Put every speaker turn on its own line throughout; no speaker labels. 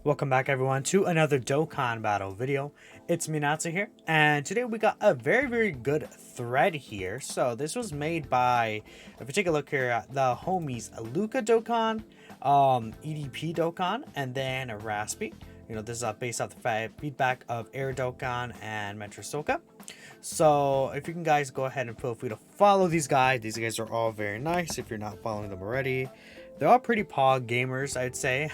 Welcome back everyone to another Dokkan battle video. It's me Natsu here, and today we got a very good thread here. So this was made by, if you take a look here, the homies Luca Dokkan, EDP Dokkan, and then a Raspy. You know, this is based off the feedback of Air Dokkan and Metro Soka. So if you can guys go ahead and feel free to follow these guys are all very nice if you're not following them already. They're all pretty pog gamers, I'd say.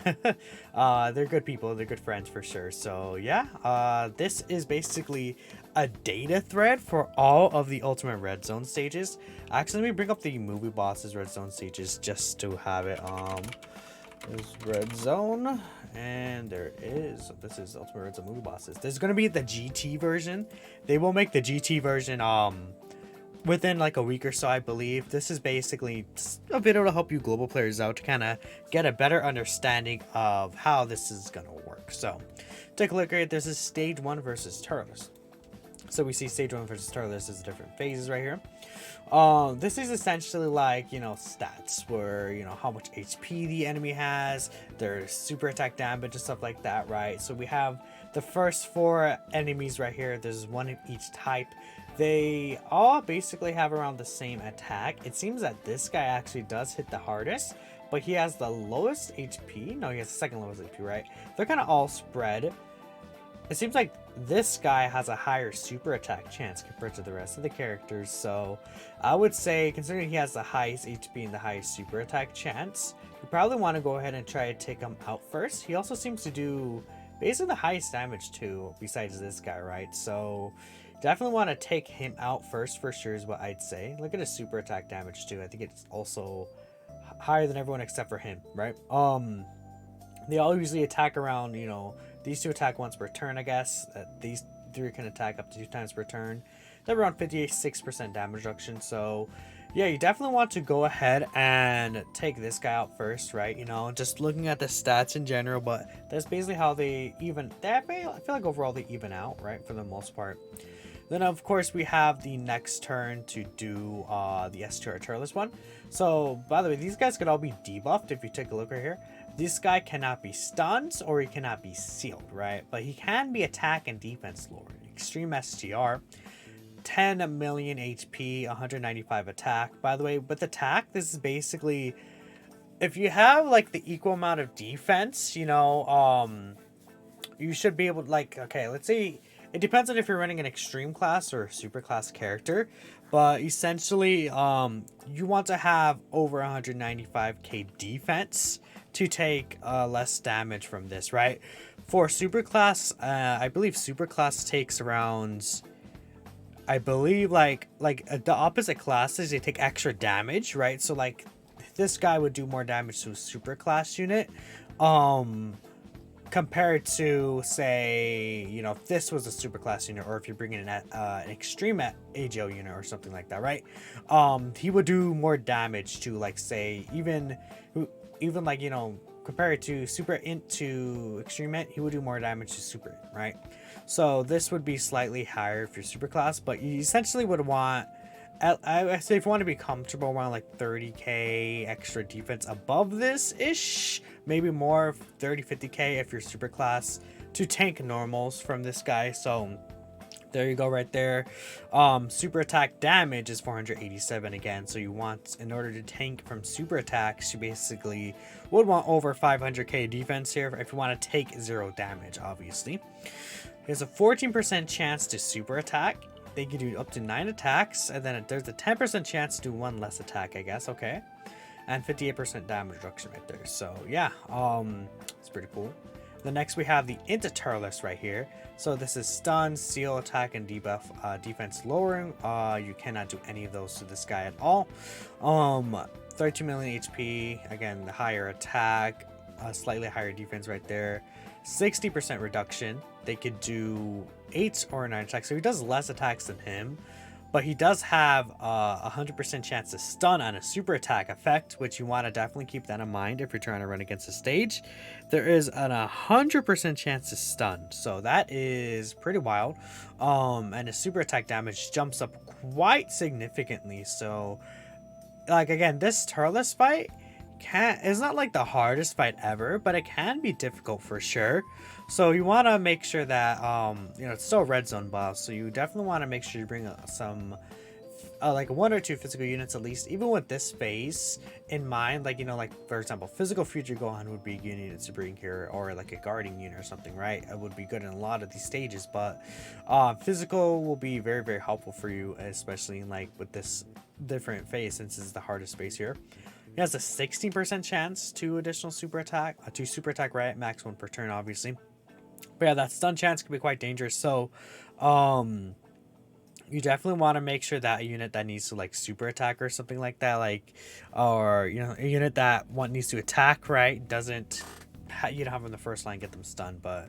They're good people, they're good friends for sure. So yeah, this is basically a data thread for all of the Ultimate Red Zone stages. Actually, let me bring up the movie bosses Red Zone stages just to have it. There's Red Zone, and there is, this is Ultimate Red Zone movie bosses. There's gonna be the GT version. They will make the GT version within like a week or so, I believe. This is basically a video to help you global players out to kind of get a better understanding of how this is gonna work. So take a look right. This is stage 1 versus Turles. So we see stage 1 versus Turles is different phases right here. This is essentially like, you know, stats where, you know, how much HP the enemy has, their super attack damage and stuff like that, right? So we have the first 4 enemies right here. There's one in each type. They all basically have around the same attack. It seems that this guy actually does hit the hardest, but he has the lowest HP. No, he has the second lowest HP, right? They're kind of all spread. It seems like this guy has a higher super attack chance compared to the rest of the characters. So I would say, considering he has the highest HP and the highest super attack chance, you probably want to go ahead and try to take him out first. He also seems to do basically the highest damage too, besides this guy, right? So definitely want to take him out first for sure is what I'd say. Look at his super attack damage too. I think it's also higher than everyone except for him, right? They all usually attack around, you know, these 2 attack once per turn, I guess. These 3 can attack up to 2 times per turn. They're around 56% damage reduction. So yeah, you definitely want to go ahead and take this guy out first, right? You know, just looking at the stats in general, but that's basically how they even, I feel like overall they even out, right? For the most part. Then of course we have the next turn to do the Str Turles one. So by the way, these guys could all be debuffed if you take a look right here. This guy cannot be stunned or he cannot be sealed, right? But he can be attack and defense lowered. Extreme STR, 10 million HP, 195 attack. By the way, with attack, this is basically, if you have like the equal amount of defense, you know, you should be able to, like, okay, let's say, it depends on if you're running an extreme class or a super class character, but essentially you want to have over 195k defense to take less damage from this, right? For super class, I believe super class takes around, I believe like the opposite classes, they take extra damage, right? So like this guy would do more damage to a super class unit compared to, say, you know, if this was a super class unit, or if you're bringing in an extreme AGL unit or something like that, right? He would do more damage to, like, say, even like, you know, compared to super int to extreme int, he would do more damage to super int, right? So this would be slightly higher if you're super class, but you essentially would want, I say if you want to be comfortable around like 30k extra defense above this ish, maybe more, 30-50k if you're super class, to tank normals from this guy. So there you go right there. Super attack damage is 487 again, so you want, in order to tank from super attacks, you basically would want over 500k defense here if you want to take 0 damage, obviously. There's a 14% chance to super attack. They can do up to 9 attacks, and then there's a 10% chance to do 1 less attack, I guess. Okay, and 58% damage reduction right there. So yeah, it's pretty cool. The next we have the Turles right here. So this is stun, seal, attack, and debuff, defense lowering. You cannot do any of those to this guy at all. 32 million HP. Again, the higher attack, slightly higher defense right there. 60% reduction. They could do 8 or 9 attacks, so he does less attacks than him, but he does have a 100% chance to stun on a super attack effect, which you want to definitely keep that in mind if you're trying to run against a stage. There is an 100% chance to stun, so that is pretty wild. And his super attack damage jumps up quite significantly. So like, again, this Turles fight it's not like the hardest fight ever, but it can be difficult for sure. So you want to make sure that it's still a red zone boss, so you definitely want to make sure you bring some like 1 or 2 physical units at least, even with this phase in mind. Like, like for example, physical future Gohan would be a good unit to bring here, or like a guarding unit or something, right? It would be good in a lot of these stages, but physical will be very, very helpful for you, especially in like with this different phase, since it's the hardest phase here. He has a 16% chance to additional super attack, to super attack, right? Max 1 per turn, obviously. But yeah, that stun chance can be quite dangerous. So, you definitely want to make sure that a unit that needs to like super attack or something like that, like, or a unit that needs to attack, right, doesn't you don't have in the first line get them stunned. But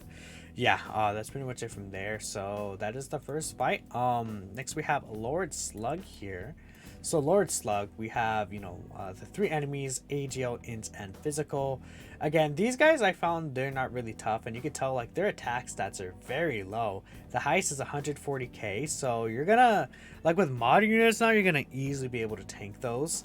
yeah, that's pretty much it from there. So that is the first fight. Next we have Lord Slug here. So Lord Slug, we have, the 3 enemies, AGL, Int, and Physical. Again, these guys I found they're not really tough, and you can tell like their attack stats are very low. The highest is 140k, so you're gonna, like with modern units now, you're gonna easily be able to tank those.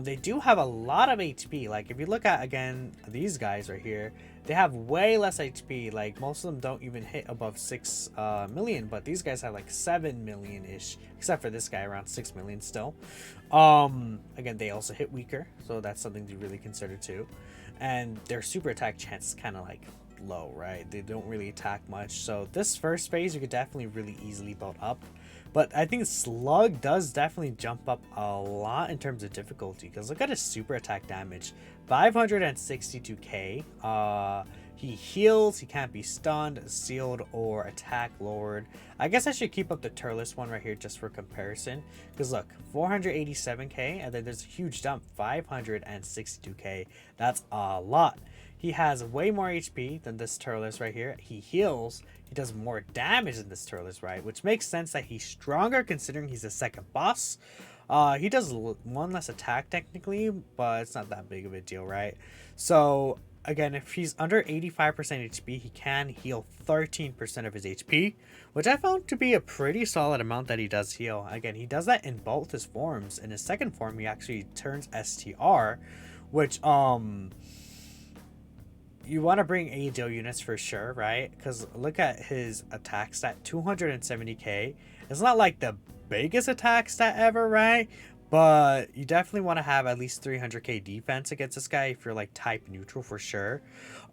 They do have a lot of HP. Like if you look at, again, these guys right here, they have way less HP. Like most of them don't even hit above 6 million, but these guys have like 7 million ish, except for this guy around 6 million still. Again, they also hit weaker, so that's something to really consider too. And their super attack chance is kind of like low, right? They don't really attack much. So this first phase you could definitely really easily build up. But I think Slug does definitely jump up a lot in terms of difficulty, because look at his super attack damage, 562k. He heals, he can't be stunned, sealed, or attack lowered. I guess I should keep up the Turles one right here just for comparison, because look, 487k, and then there's a huge jump, 562k. That's a lot. He has way more HP than this Turles right here. He heals. He does more damage than this Turles, right? Which makes sense that he's stronger considering he's the second boss. He does 1 less attack technically, but it's not that big of a deal, right? So again, if he's under 85% HP, he can heal 13% of his HP, which I found to be a pretty solid amount that he does heal. Again, he does that in both his forms. In his second form, he actually turns STR, which you want to bring AGL units for sure, right? Because look at his attack stat, 270k. It's not like the biggest attack stat ever, right? But you definitely want to have at least 300k defense against this guy if you're like type neutral for sure.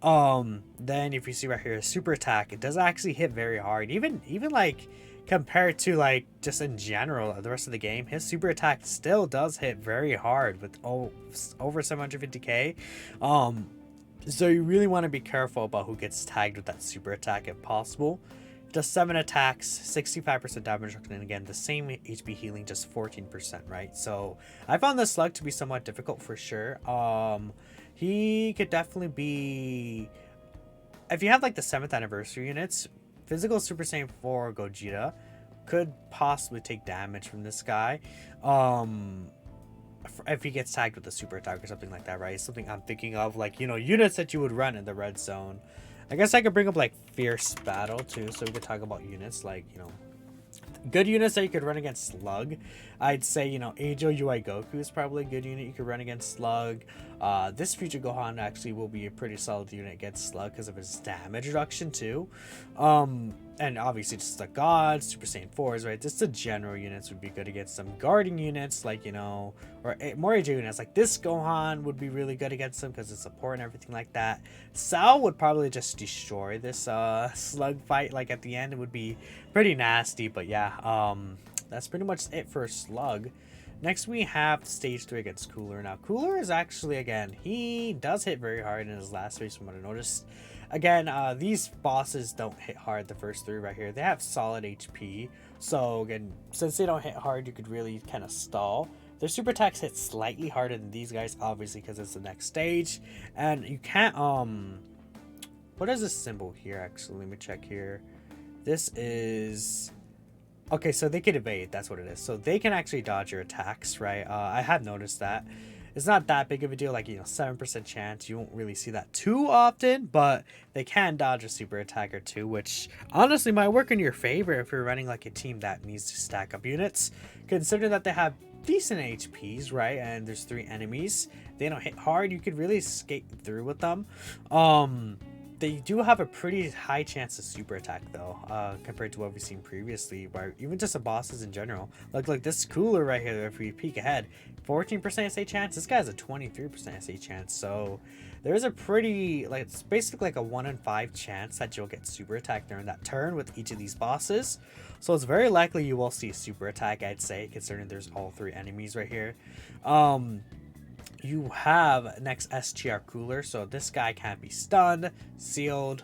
Then if you see right here, super attack, it does actually hit very hard. Even like compared to like just in general the rest of the game, his super attack still does hit very hard with over 750k. So you really want to be careful about who gets tagged with that super attack if possible. Does 7 attacks, 65% damage reduction, and again, the same HP healing, just 14%, right? So I found this Slug to be somewhat difficult for sure. He could definitely be, if you have like the 7th anniversary units, physical Super Saiyan 4 Gogeta could possibly take damage from this guy. If he gets tagged with a super attack or something like that, right? Something I'm thinking of, like, units that you would run in the red zone. I guess I could bring up like Fierce Battle too, so we could talk about units like, good units that you could run against Slug. I'd say, Ajo UI Goku is probably a good unit you could run against Slug. This future Gohan actually will be a pretty solid unit against Slug because of his damage reduction too. And obviously just the gods, Super Saiyan 4s, right? Just the general units would be good against some guarding units, like, or more AJ units. Like this Gohan would be really good against them because it's support and everything like that. Sao would probably just destroy this Slug fight. Like at the end, it would be pretty nasty. But yeah, that's pretty much it for Slug. Next we have stage 3 against Cooler. Now Cooler is actually, again, he does hit very hard in his last phase from what I noticed. Again, these bosses don't hit hard, the first 3 right here. They have solid HP. So again, since they don't hit hard, you could really kind of stall. Their super attacks hit slightly harder than these guys, obviously because it's the next stage. And you can't, what is this symbol here actually? Let me check here. This is, okay, so they can evade, that's what it is. So they can actually dodge your attacks, right? I have noticed that. It's not that big of a deal, like, 7% chance. You won't really see that too often, but they can dodge a super attack or two, which honestly might work in your favor if you're running like a team that needs to stack up units. Consider that they have decent HPs, right? And there's 3 enemies. They don't hit hard. You could really skate through with them. They do have a pretty high chance of super attack though, compared to what we've seen previously, by even just the bosses in general. Like this Cooler right here, if we peek ahead, 14% SA chance. This guy has a 23% SA chance. So there's a pretty, like, it's basically like a 1 in 5 chance that you'll get super attack during that turn with each of these bosses. So it's very likely you will see a super attack, I'd say, considering there's all 3 enemies right here. You have next Str Cooler, so this guy can't be stunned, sealed.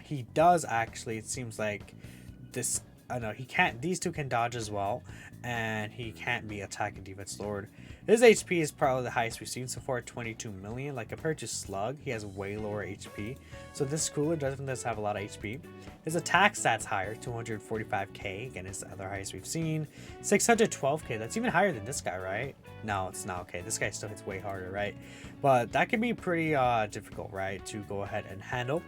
He does actually, it seems like this, I know he can't, these 2 can dodge as well, and he can't be attack and defense lord. His HP is probably the highest we've seen so far, 22 million. Like compared to Slug, he has way lower HP. So this Cooler does have a lot of HP. His attack stats higher, 245k. Again, it's the other highest we've seen. 612k. That's even higher than this guy, right? No, it's not. Okay, this guy still hits way harder, right? But that can be pretty difficult, right, to go ahead and handle.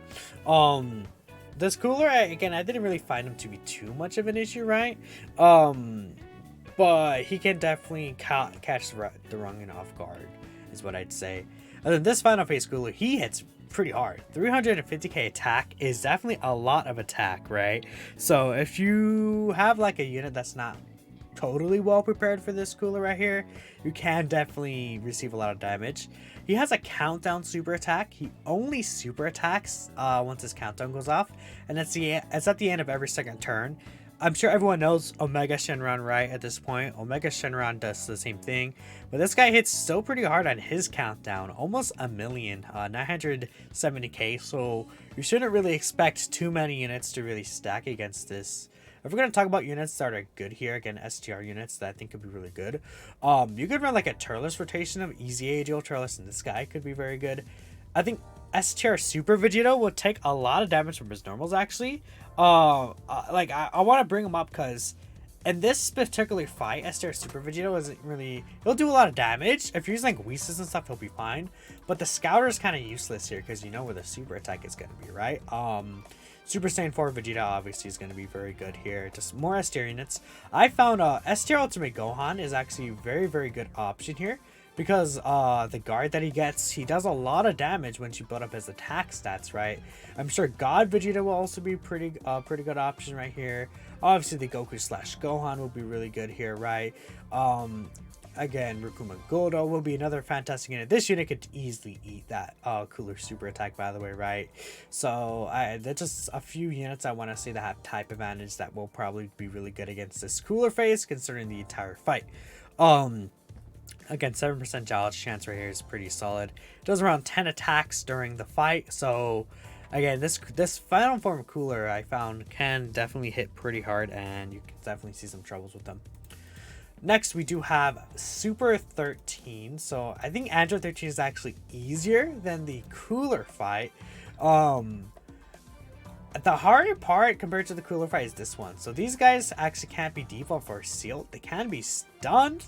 This Cooler, again, I didn't really find him to be too much of an issue, right? But he can definitely catch the Rungan off guard, is what I'd say. And then this final phase Cooler, he hits pretty hard. 350k attack is definitely a lot of attack, right? So if you have like a unit that's not totally well prepared for this Cooler right here, you can definitely receive a lot of damage. He has a countdown super attack. He only super attacks once his countdown goes off, and it's at the end of every second turn. I'm sure everyone knows Omega Shenron, right? At this point, Omega Shenron does the same thing, but this guy hits still pretty hard on his countdown, almost a million, 970k. So you shouldn't really expect too many units to really stack against this. If we're going to talk about units that are good here, again, STR units that I think could be really good, you could run like a Turles rotation of Easy Age Turles, and this guy could be very good. I think STR Super Vegeta will take a lot of damage from his normals, actually. Like, I want to bring him up because in this particular fight, STR Super Vegeta isn't really, he'll do a lot of damage. If you're using like Whis and stuff, he'll be fine. But the Scouter is kind of useless here because you know where the super attack is going to be, right? Super Saiyan 4 Vegeta obviously is going to be very good here. Just more STR units. I found STR Ultimate Gohan is actually a very, very good option here. Because the guard that he gets, he does a lot of damage once you build up his attack stats, right? I'm sure God Vegeta will also be pretty good option right here. Obviously, the Goku / Gohan will be really good here, right? Again, Rukuma Goldo will be another fantastic unit. This unit could easily eat that Cooler super attack, by the way, right? So that's just a few units I want to say that have type advantage that will probably be really good against this Cooler phase, considering the entire fight. Again, 7% dodge chance right here is pretty solid. It does around 10 attacks during the fight. So, again, this final form of Cooler I found can definitely hit pretty hard, and you can definitely see some troubles with them. Next, we do have Super 13. So, I think Android 13 is actually easier than the Cooler fight. The harder part compared to the Cooler fight is this one. So, these guys actually can't be debuffed or sealed. They can be stunned,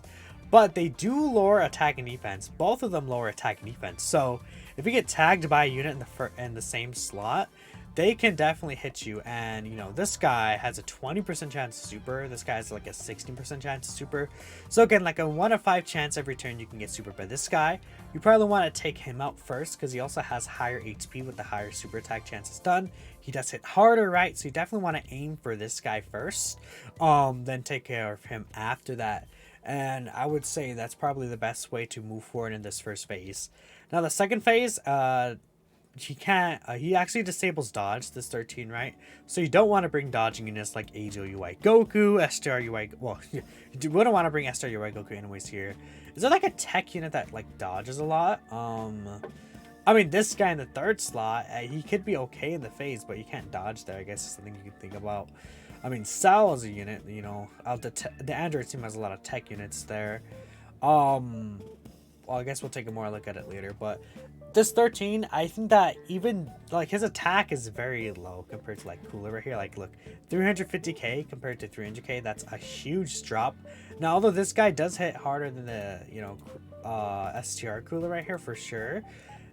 but they do lower attack and defense. Both of them lower attack and defense. So if you get tagged by a unit in the same slot, they can definitely hit you. And you know, this guy has a 20% chance of super. This guy has like a 16% chance of super. So again, like a 1 in 5 chance every turn you can get super. But this guy, you probably want to take him out first because he also has higher HP with the higher super attack chances done. He does hit harder, right? So you definitely want to aim for this guy first, then take care of him after that. And I would say that's probably the best way to move forward in this first phase. Now the second phase, he actually disables dodge, this 13, right? So you don't want to bring dodging units like UI Goku, STR UI, well, you wouldn't want to bring STR UI Goku anyways here. Is there like a tech unit that like dodges a lot? I mean, this guy in the third slot, he could be okay in the phase, but you can't dodge there. I guess is something you can think about. I mean, Sal as a unit, you know, the Android team has a lot of tech units there. Well, I guess we'll take a more look at it later, but this 13, I think that even, like, his attack is very low compared to, like, Cooler right here. Like, look, 350k compared to 300k, that's a huge drop. Now, although this guy does hit harder than the, you know, STR Cooler right here for sure,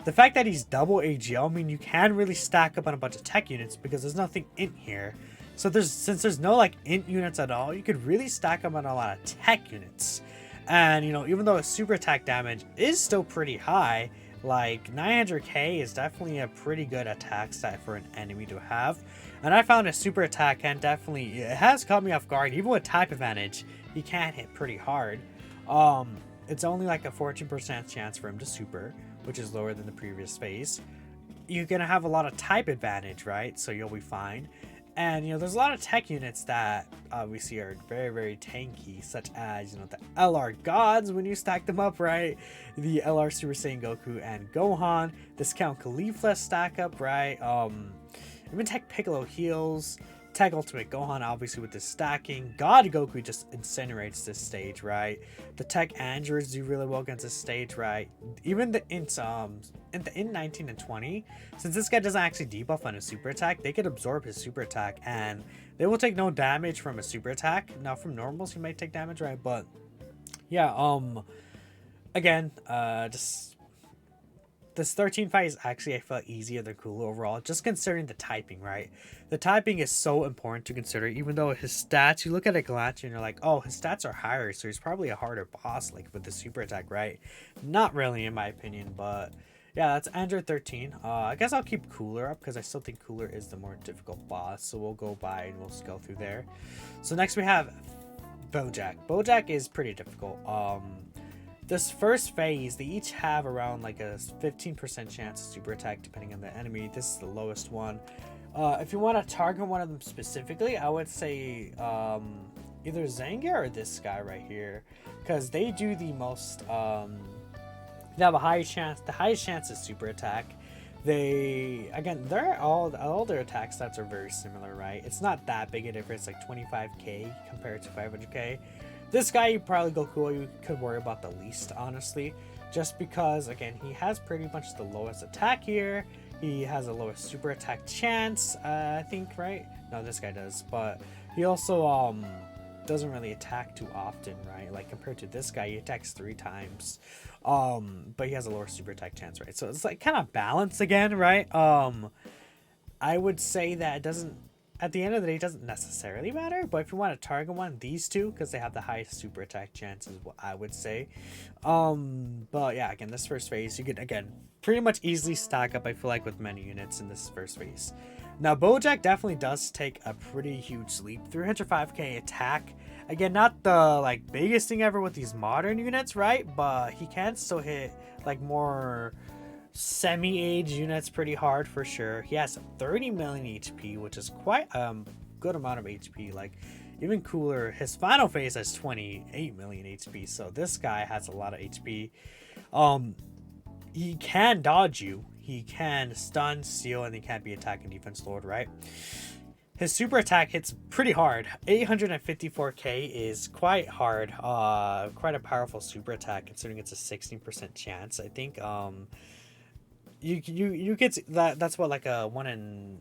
the fact that he's double AGL, I mean, you can really stack up on a bunch of tech units because there's nothing in here. So since there's no like int units at all, you could really stack them on a lot of tech units. And, you know, even though his super attack damage is still pretty high, like 900k is definitely a pretty good attack stat for an enemy to have. And I found his super attack can definitely, it has caught me off guard. Even with type advantage, he can hit pretty hard. It's only like a 14% chance for him to super, which is lower than the previous phase. You're going to have a lot of type advantage, right? So you'll be fine. And, you know, there's a lot of tech units that obviously are very, very tanky, such as, you know, the LR Gods when you stack them up, right? The LR Super Saiyan Goku and Gohan. Discount Caulifla stack up, right? Even Tech Piccolo heals. Tech Ultimate Gohan, obviously, with this stacking. God Goku just incinerates this stage, right? The Tech Androids do really well against this stage, right? Even the in 19 and 20, since this guy doesn't actually debuff on his super attack, they could absorb his super attack and they will take no damage from a super attack. Now from normals, he might take damage, right? But yeah, again, just this 13 fight is actually, I felt, easier than Cooler overall, just considering the typing, right? The typing is so important to consider, even though his stats, you look at a glance and you're like, oh, his stats are higher, so he's probably a harder boss, like with the super attack, right? Not really, in my opinion, but yeah, that's Android 13. I guess I'll keep Cooler up because I still think Cooler is the more difficult boss, so we'll go by and we'll just go through there. So next we have Bojack. Bojack is pretty difficult. This first phase, they each have around like a 15% chance of super attack depending on the enemy. This is the lowest one. If you want to target one of them specifically, I would say either Zangief or this guy right here, because they do the most. They have a high chance. The highest chance is super attack. They're all their attack stats are very similar, right? It's not that big a difference, like 25k compared to 500k. This guy, you probably Goku, you could worry about the least, honestly, just because, again, he has pretty much the lowest attack here. He has the lowest super attack chance, I think, right? No, this guy does, but he also doesn't really attack too often, right? Like compared to this guy, he attacks 3 times, but he has a lower super attack chance, right? So it's like kind of balanced again, right? I would say that it doesn't. At the end of the day, it doesn't necessarily matter, but if you want to target one, these two, because they have the highest super attack chance, is what I would say. But yeah, again, this first phase, you could, again, pretty much easily stack up, I feel like, with many units in this first phase. Now, Bojack definitely does take a pretty huge leap. 305k attack. Again, not the, like, biggest thing ever with these modern units, right? But he can still hit, like, more semi-age units pretty hard for sure. He has 30 million HP, which is quite a good amount of HP. Like even Cooler, his final phase has 28 million HP, so this guy has a lot of HP. He can dodge you, he can stun, steal, and he can't be attack and defense lord, right? His super attack hits pretty hard. 854k is quite hard. Quite a powerful super attack considering it's a 16% chance. I think you get that's what, like a 1 in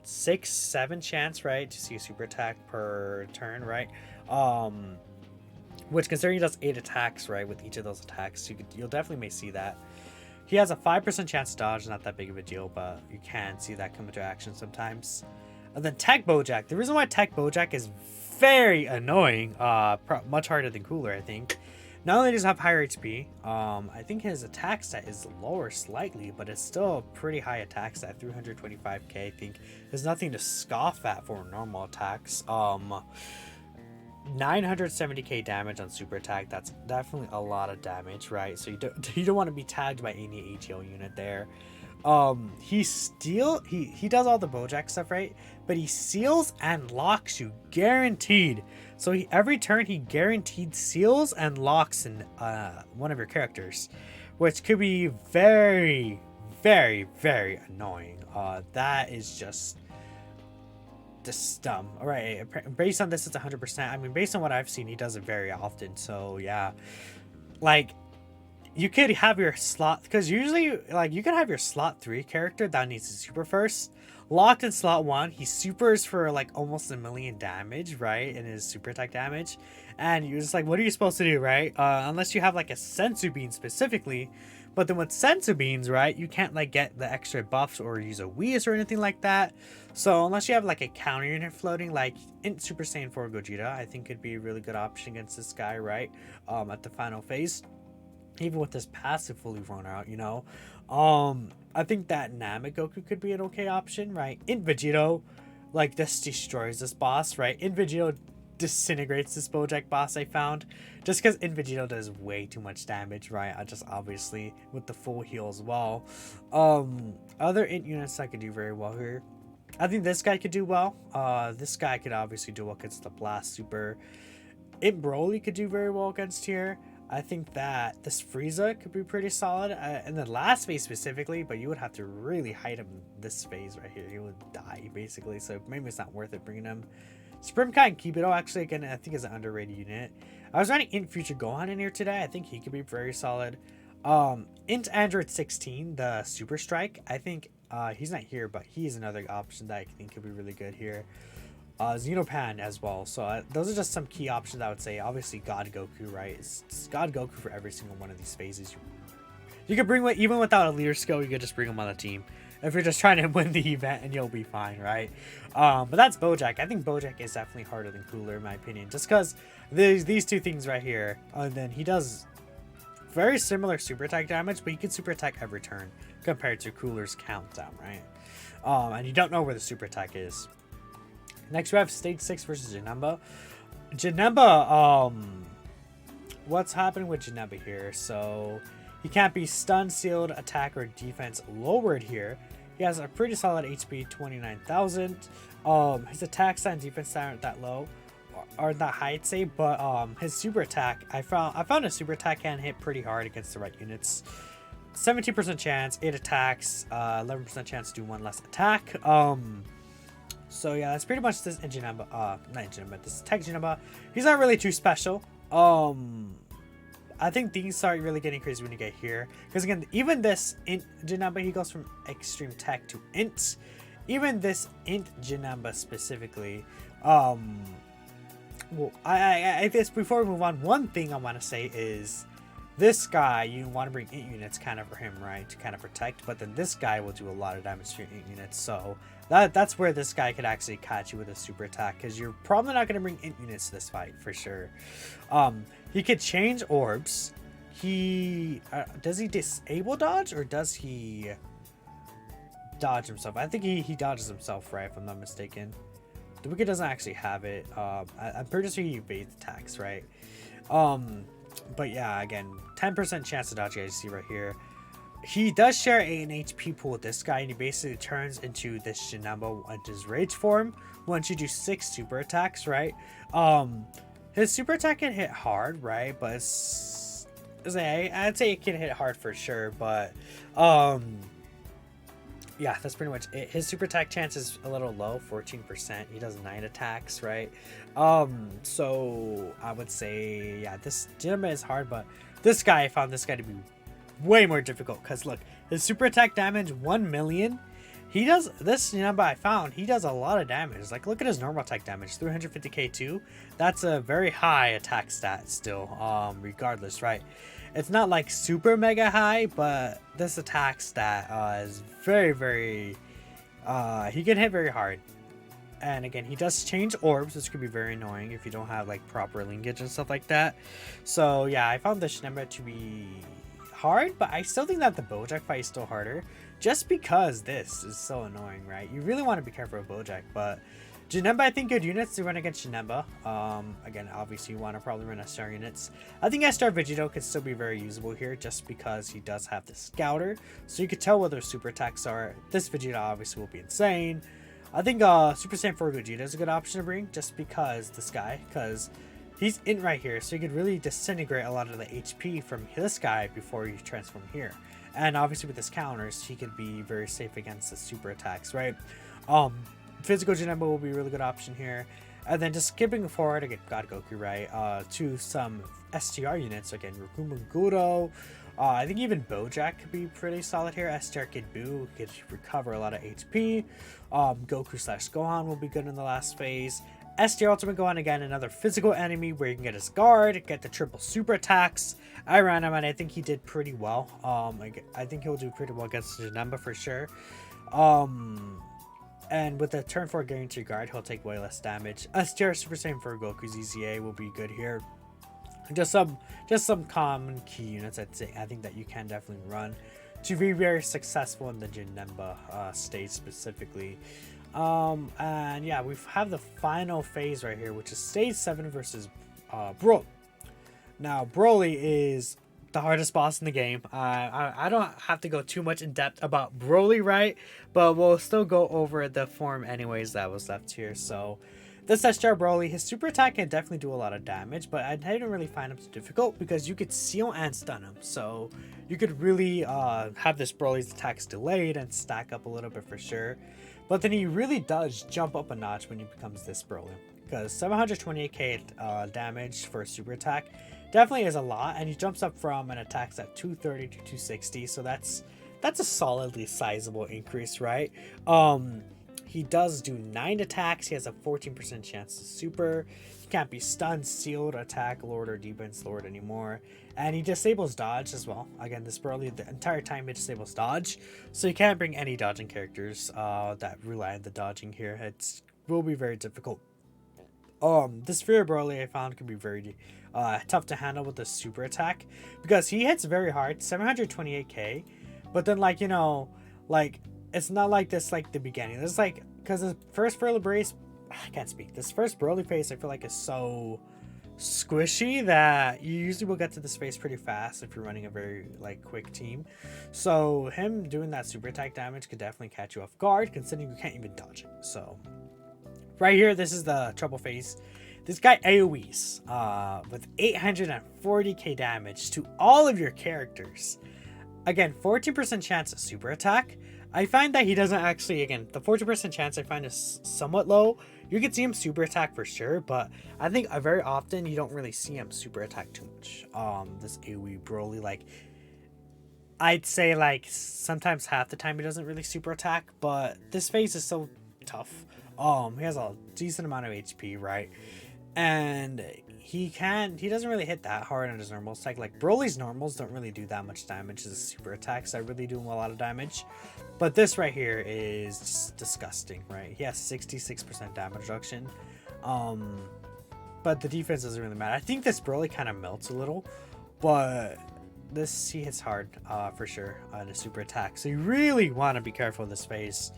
6, 7 chance, right, to see a super attack per turn, right? Which, considering he does 8 attacks, right, with each of those attacks, you'll definitely may see that. He has a 5% chance to dodge, not that big of a deal, but you can see that come into action sometimes. And then Tech Bojack. The reason why Tech Bojack is very annoying, much harder than Cooler, I think. Not only does he have higher HP, I think his attack stat is lower slightly, but it's still a pretty high attack stat, 325k. I think there's nothing to scoff at for normal attacks. 970k damage on super attack. That's definitely a lot of damage, right? So you don't want to be tagged by any ATO unit there. He does all the Bojack stuff, right? But he seals and locks you, guaranteed. So every turn he guaranteed seals and locks in one of your characters, which could be very, very, very annoying. That is just dumb. All right, based on this, it's 100%. I mean, based on what I've seen, he does it very often. So yeah, like, you could have your slot, because usually, like, you could have your slot 3 character that needs to super first. Locked in slot 1, he supers for like almost 1 million damage, right? In his super attack damage. And you're just like, what are you supposed to do, right? Unless you have like a sensu bean specifically, But then with senzu beans, right, you can't like get the extra buffs or use a Whis or anything like that. So unless you have like a counter unit floating, like in Super Saiyan 4 Gogeta, I think could be a really good option against this guy, right? At the final phase, even with this passive fully run out, you know. I think that Namek Goku could be an okay option, right? In Vegeta, like this destroys this boss, right? In Vegeta disintegrates this Bojack boss I found, just because in Vegeta does way too much damage, right? I just obviously with the full heal as well. Other int units that could do very well here. I think this guy could do well. This guy could obviously do well against the Blast Super. Int Broly could do very well against here. I think that this Frieza could be pretty solid in the last phase specifically, but you would have to really hide him this phase right here. He would die basically, so maybe it's not worth it bringing him. Sprimkai and Kibido actually, again, I think is an underrated unit. I was running Int Future Gohan in here today. I think he could be very solid. Int Android 16, the Super Strike. I think he's not here, but he's another option that I think could be really good here. Xenopan as well. So those are just some key options I would say. Obviously God Goku, right? It's God Goku for every single one of these phases. You could bring, even without a leader skill, you could just bring him on the team if you're just trying to win the event, and you'll be fine, right? But that's Bojack. I think Bojack is definitely harder than Cooler in my opinion, just because these two things right here. And then he does very similar super attack damage, but he can super attack every turn compared to Cooler's countdown, right? And you don't know where the super attack is. Next we have Stage 6 versus Geneva. Geneva, what's happening with Geneva here? So he can't be stun, sealed, attack, or defense lowered here. He has a pretty solid HP, 29,000. His attack stat and defense stat aren't that low, or that high, I'd say. But his super attack, I found a super attack can hit pretty hard against the right units. 17% chance, 8 attacks, 11% chance to do 1 less attack. So yeah, that's pretty much this in Geneva. Not Geneva, this Tech Geneva. He's not really too special. I think things start really getting crazy when you get here, because again, even this Int Geneva, he goes from Extreme Tech to Int. Even this Int Geneva specifically. Well, I guess before we move on, one thing I want to say is this guy, you want to bring Int units kind of for him, right, to kind of protect, but then this guy will do a lot of damage to your Int units, so that's where this guy could actually catch you with a super attack, because you're probably not going to bring Int units to this fight for sure. He could change orbs. He does he disable dodge, or does he dodge himself? I think he dodges himself, right, if I'm not mistaken. The Wicked doesn't actually have it. I'm pretty sure he evades attacks, right? But yeah, again, 10% chance to dodge, you guys see right here. He does share an HP pool with this guy, and he basically turns into this Geneva into his rage form once you do 6 super attacks, right? His super attack can hit hard, right? But I'd say it can hit hard for sure, but yeah, that's pretty much it. His super attack chance is a little low, 14%. He does 9 attacks, right? So I would say, yeah, this Geneva is hard, but this guy, I found this guy to be way more difficult, because look, his super attack damage 1 million. He does this Geneva, I found he does a lot of damage. Like, look at his normal attack damage, 350k too. That's a very high attack stat still, regardless, right? It's not like super mega high, but this attack stat is very, very he can hit very hard. And again, he does change orbs, which could be very annoying if you don't have like proper linkage and stuff like that. So yeah, I found this Geneva to be hard, but I still think that the Bojack fight is still harder, just because this is so annoying, right? You really want to be careful with Bojack, but Geneva, I think good units to run against Geneva. Again, obviously you want to probably run SR units. I think SR Vegeta could still be very usable here, just because he does have the Scouter, so you could tell what their super attacks are. This Vegeta obviously will be insane. I think Super Saiyan 4 Gogeta is a good option to bring, just because this guy, because he's in right here, so you could really disintegrate a lot of the HP from this guy before you transform here. And obviously with his counters, he could be very safe against the super attacks, right? Physical Geneva will be a really good option here. And then just skipping forward, again, God Goku, right, to some STR units. Again, Rukuma Guro. I think even Bojack could be pretty solid here. STR Kid Buu could recover a lot of HP. Goku / Gohan will be good in the last phase. STR Ultimate Gohan, again, another physical enemy where you can get his guard, get the triple super attacks. I ran him and I think he did pretty well. I think he'll do pretty well against Geneva for sure. And with the turn 4 guaranteed guard, he'll take way less damage. STR Super Saiyan for Goku's EZA will be good here. Just some common key units I think that you can definitely run to be very successful in the Geneva stage specifically. And yeah, we have the final phase right here, which is stage 7 versus Broly. Now Broly is the hardest boss in the game. I don't have to go too much in depth about Broly, right? But we'll still go over the form anyways that was left here. So this STR Broly, his super attack can definitely do a lot of damage, but I didn't really find him too difficult because you could seal and stun him. So you could really have this Broly's attacks delayed and stack up a little bit for sure. But then he really does jump up a notch when he becomes this Broly, because 728k damage for a super attack definitely is a lot, and he jumps up from an attacks at 230 to 260, so that's a solidly sizable increase, right? He does do 9 attacks. He has a 14% chance to super. He can't be stunned, sealed, attack, lord, or defense lord anymore. And he disables dodge as well. Again, this Broly, the entire time it disables dodge. So you can't bring any dodging characters that rely on the dodging here. It will be very difficult. This Fear Broly I found can be very tough to handle with the super attack, because he hits very hard, 728k. But then, like, you know, like, it's not like this, like, the beginning. This is like, because the first Broly phase, I can't speak. This first Broly phase, I feel like, is so squishy that you usually will get to this phase pretty fast if you're running a very, like, quick team. So him doing that super attack damage could definitely catch you off guard, considering you can't even dodge it. So right here, this is the trouble phase. This guy AoEs with 840k damage to all of your characters. Again, 14% chance of super attack. I find that he doesn't actually, again, the 40% chance I find is somewhat low. You can see him super attack for sure, but I think very often you don't really see him super attack too much. This AoE Broly, like, I'd say, like, sometimes half the time he doesn't really super attack, but this phase is so tough. He has a decent amount of HP, right? And he doesn't really hit that hard on his normals. Like Broly's normals don't really do that much damage as a super attacks. I really do a lot of damage. But this right here is just disgusting, right? He has 66% damage reduction. But the defense doesn't really matter. I think this Broly kind of melts a little, but this, he hits hard for sure on a super attack. So you really want to be careful in this phase.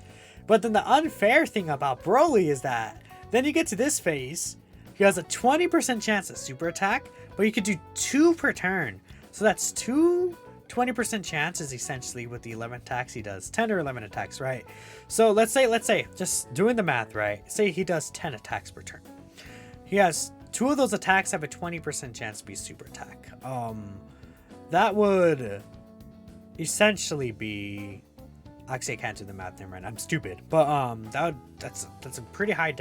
But then the unfair thing about Broly is that then you get to this phase, he has a 20% chance at super attack, but you could do 2 per turn. So that's 20% chances essentially with the 11 attacks he does. 10 or 11 attacks, right? So let's say, just doing the math, right? Say he does 10 attacks per turn. He has 2 of those attacks have a 20% chance to be super attack. That would essentially be... Actually, I can't do the math there, right? I'm stupid, but that's a pretty high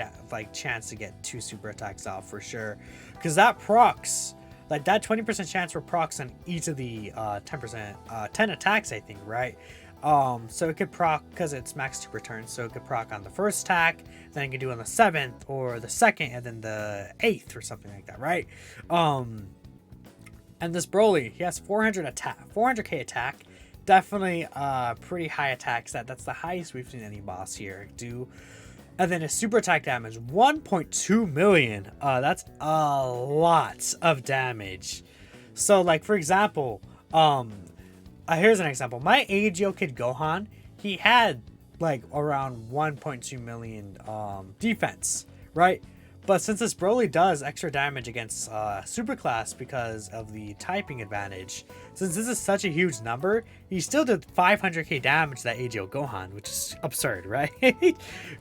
chance to get 2 super attacks off for sure, because that procs, like that 20% chance for procs on each of the 10 attacks, I think, right? So it could proc because it's max 2 per turn, so it could proc on the first attack, then it could do on the 7th or the 2nd, and then the 8th or something like that, right? And this Broly, he has 400k attack. Definitely pretty high attacks. That's the highest we've seen any boss here do. And then his super attack damage, 1.2 million. That's a lot of damage. So, like, for example, here's an example. My AGO Kid Gohan, he had like around 1.2 million defense, right? But since this Broly does extra damage against Superclass because of the typing advantage, since this is such a huge number, he still did 500k damage to that AGO Gohan, which is absurd, right?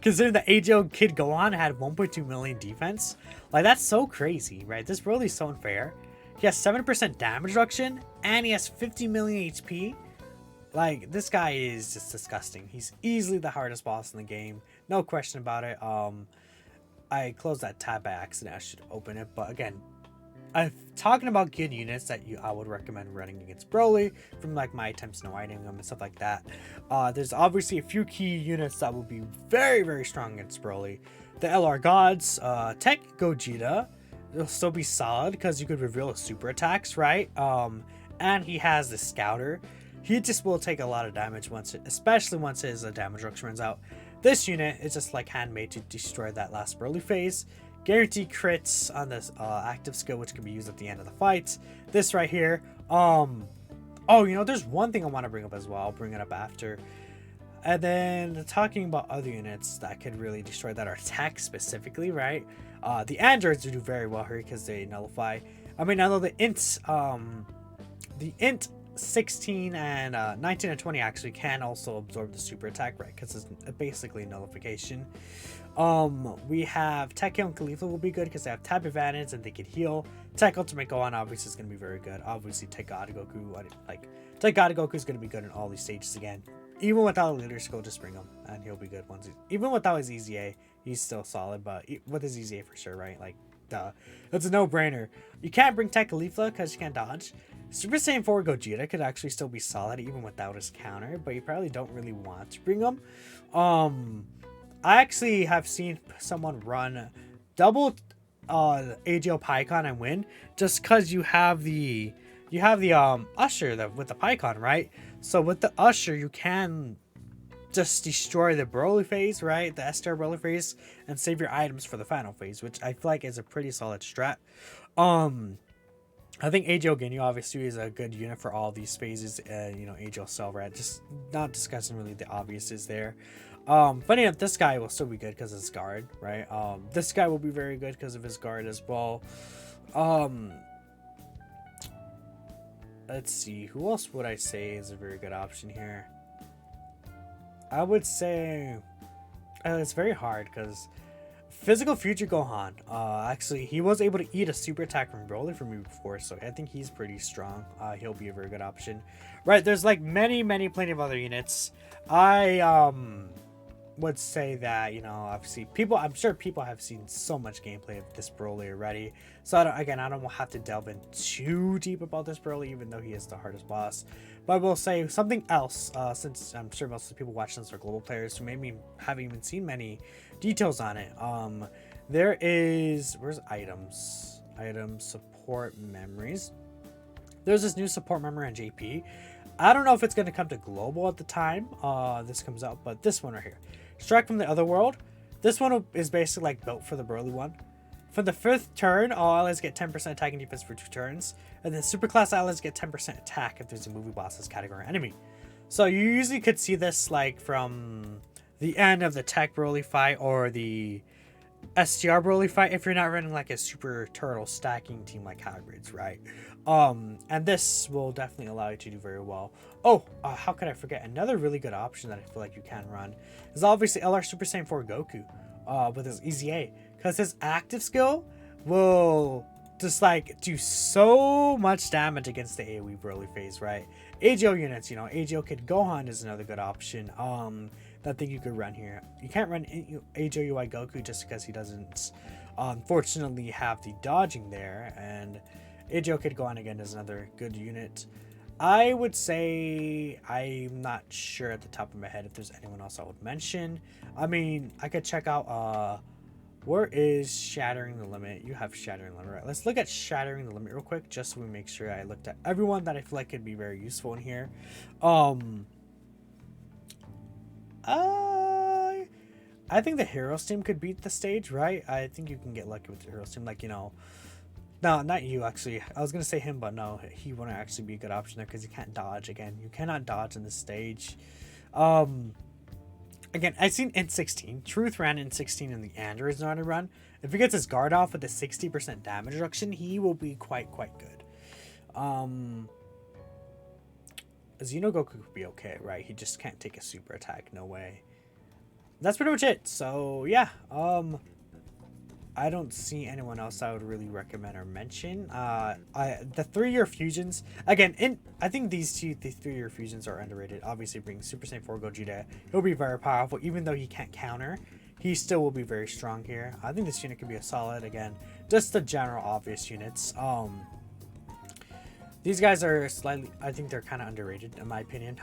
Considering the AGO Kid Gohan had 1.2 million defense, like, that's so crazy, right? This Broly is so unfair. He has 7% damage reduction, and he has 50 million HP. Like, this guy is just disgusting. He's easily the hardest boss in the game, no question about it. I closed that tab by accident. I should open it, but again, talking about good units that I would recommend running against Broly from like my attempts no item them and stuff like that. There's obviously a few key units that will be very, very strong against Broly. The LR Gods, Tech Gogeta, it'll still be solid because you could reveal his super attacks, right? And he has the Scouter. He just will take a lot of damage especially once his damage reduction runs out. This unit is just like handmade to destroy that last Broly phase. Guarantee crits on this active skill, which can be used at the end of the fights. This right here. Oh, you know, there's one thing I want to bring up as well. I'll bring it up after. And then talking about other units that could really destroy that are tech specifically, right? The androids do very well here because they nullify. I mean, although the int 16 and 19 and 20 actually can also absorb the super attack, right? Because it's basically nullification. We have Tech and Khalifa will be good because they have tap advantage and they can heal. Tech Ultimate Gohan obviously is going to be very good. Obviously Tech God Goku, Tech God Goku is going to be good in all these stages again. Even without a leader skill, just bring him and he'll be good once. Even without his EZA, he's still solid. But with his EZA for sure, right? Like, duh, it's a no-brainer. You can't bring Tech Khalifa because you can't dodge. Super Saiyan 4 Gogeta could actually still be solid even without his counter, but you probably don't really want to bring him. I actually have seen someone run double AGL Pycon and win just because you have the Usher with the Pycon, right? So with the Usher, you can just destroy the Broly phase, right? The Str Broly phase, and save your items for the final phase, which I feel like is a pretty solid strat. I think AGL Ginyu obviously is a good unit for all these phases. You know, AGL Cell Red, just not discussing really the obvious is there. Funny enough, this guy will still be good because of his guard, right? This guy will be very good because of his guard as well. Let's see, who else would I say is a very good option here? I would say it's very hard because Physical Future Gohan, actually he was able to eat a super attack from Broly from me before, so I think he's pretty strong. He'll be a very good option, right? There's like plenty of other units. I would say that, you know, obviously I'm sure people have seen so much gameplay of this Broly already, so I don't have to delve in too deep about this Broly, even though he is the hardest boss. But I will say something else, since I'm sure most of the people watching this are global players who maybe haven't even seen many details on it. There is, where's items support memories. There's this new support memory on JP. I don't know if it's going to come to global at the time this comes out, but this one right here, Strike from the Other World. This one is basically like built for the Broly one. For the 5th turn, all allies get 10% attack and defense for 2 turns. And then superclass allies get 10% attack if there's a movie boss's category enemy. So you usually could see this like from the end of the Tech Broly fight or the STR Broly fight if you're not running like a super turtle stacking team like hybrids, right? And this will definitely allow you to do very well. How could I forget another really good option that I feel like you can run is obviously LR Super Saiyan 4 Goku with his EZA, because his active skill will just like do so much damage against the AoE Broly phase, right? AGL units, you know, AGL Kid Gohan is another good option that I think you could run here. You can't run AGL UI Goku just because he doesn't unfortunately have the dodging there, and AGL Kid Gohan again is another good unit. I would say I'm not sure at the top of my head if there's anyone else I would mention. I mean, I could check out where is Shattering the Limit? You have Shattering the Limit, right? Let's look at Shattering the Limit real quick, just so we make sure I looked at everyone that I feel like could be very useful in here. I think the Heroes team could beat the stage, right? I think you can get lucky with the Heroes team, like, you know. No, not you, actually. I was going to say him, but no, he wouldn't actually be a good option there because he can't dodge. Again, you cannot dodge in this stage. Again, I've seen N16. Truth ran N16 in the Androids not to run. If he gets his guard off with a 60% damage reduction, he will be quite good. Xeno Goku could be okay, right? He just can't take a super attack. No way. That's pretty much it. So, yeah. I don't see anyone else I would really recommend or mention. The 3-year fusions, again, I think the 3-year fusions are underrated. Obviously, bringing Super Saiyan 4 Gogeta, he'll be very powerful, even though he can't counter. he still will be very strong here. I think this unit could be a solid, again, just the general obvious units. These guys are slightly, I think they're kind of underrated in my opinion.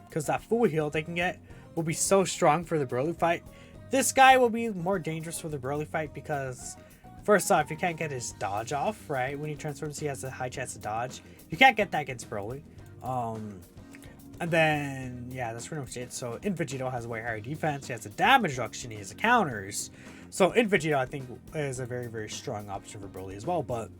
Because that full heal they can get will be so strong for the Broly fight. This guy will be more dangerous for the Broly fight because, first off, you can't get his dodge off, right? When he transforms, he has a high chance to dodge. You can't get that against Broly. And then, yeah, that's pretty much it. So, in Vegeta has a way higher defense. He has a damage reduction. He has a counters. So, in Vegeta, I think, is a very, very strong option for Broly as well. But,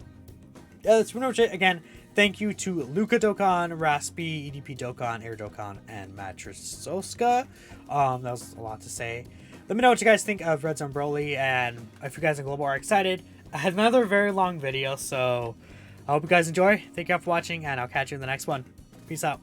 yeah, that's pretty much it. Again, thank you to Luca Dokkan, Raspi, EDP Dokkan, Air Dokkan, and Mattress Soska. That was a lot to say. Let me know what you guys think of Red Zone Broly, and if you guys in Global are excited. I had another very long video, so I hope you guys enjoy. Thank you all for watching, and I'll catch you in the next one. Peace out.